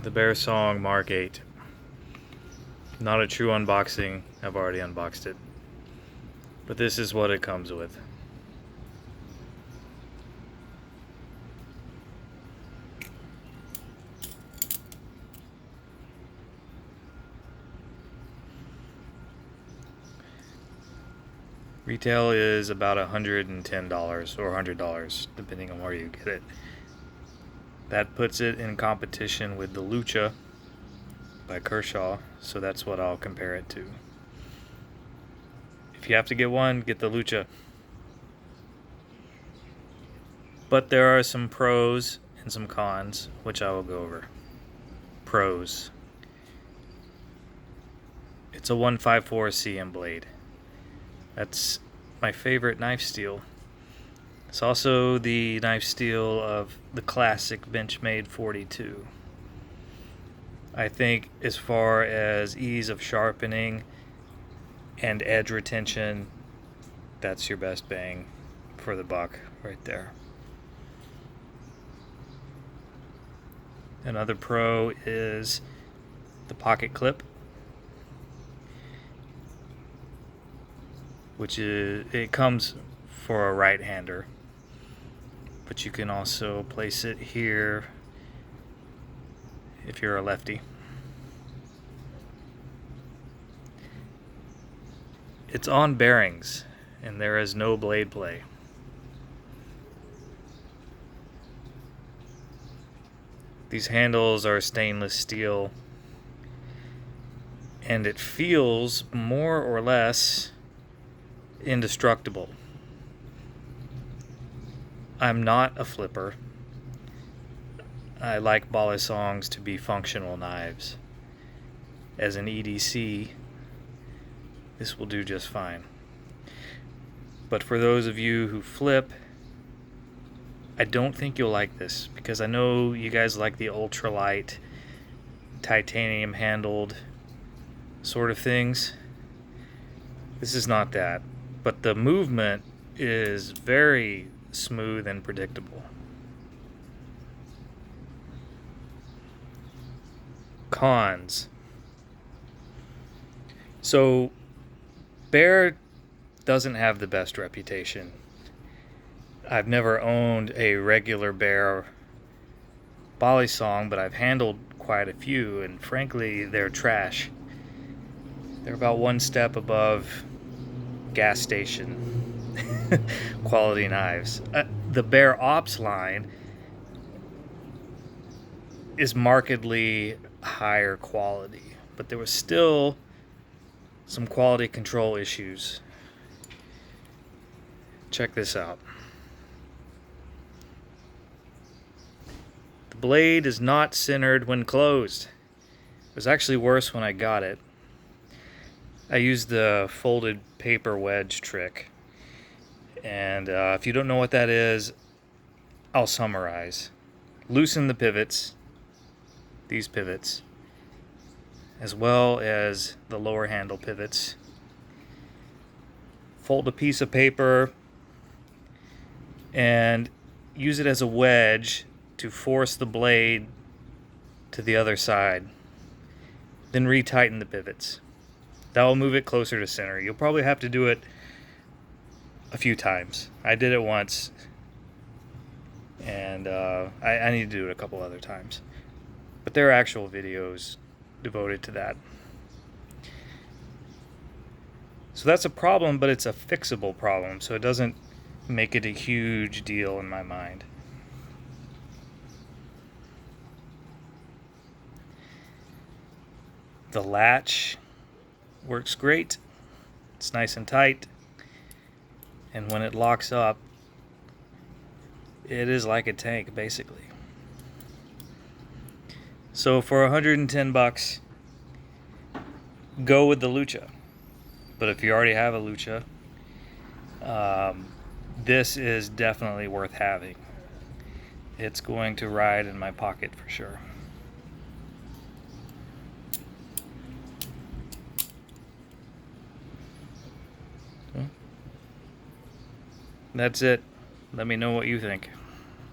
The Bear Song Mark VIII. Not a true unboxing, I've already unboxed it. But this is what it comes with. Retail is about $110 or $100, depending on where you get it. That puts it in competition with the Lucha by Kershaw, so that's what I'll compare it to. If you have to get one, get the Lucha. But there are some pros and some cons, which I will go over. Pros. It's a 154 CM blade. That's my favorite knife steel. It's also the knife steel of the classic Benchmade 42. I think as far as ease of sharpening and edge retention, that's your best bang for the buck right there. Another pro is the pocket clip, which it comes for a right-hander, but you can also place it here if you're a lefty. It's on bearings, and there is no blade play. These handles are stainless steel, and it feels more or less indestructible. I'm not a flipper. I like balisongs to be functional knives. As an EDC, this will do just fine. But for those of you who flip, I don't think you'll like this, because I know you guys like the ultralight, titanium handled sort of things. This is not that, but the movement is very smooth and predictable. Cons. So Bear doesn't have the best reputation. I've never owned a regular Bear balisong, but I've handled quite a few, and frankly, they're trash. They're about one step above gas station quality knives. The Bear Ops line is markedly higher quality, but there was still some quality control issues. Check this out. The blade is not centered when closed. It was actually worse when I got it. I used the folded paper wedge trick, and if you don't know what that is, I'll summarize. Loosen the pivots, these pivots, as well as the lower handle pivots. Fold a piece of paper and use it as a wedge to force the blade to the other side. Then retighten the pivots. That will move it closer to center. You'll probably have to do it a few times. I did it once, and I need to do it a couple other times. But there are actual videos devoted to that. So that's a problem, but it's a fixable problem, so it doesn't make it a huge deal in my mind. The latch works great. It's nice and tight, and when it locks up, it is like a tank, basically. So for 110 bucks, go with the Lucha. But if you already have a Lucha, this is definitely worth having. It's going to ride in my pocket for sure. That's it. Let me know what you think.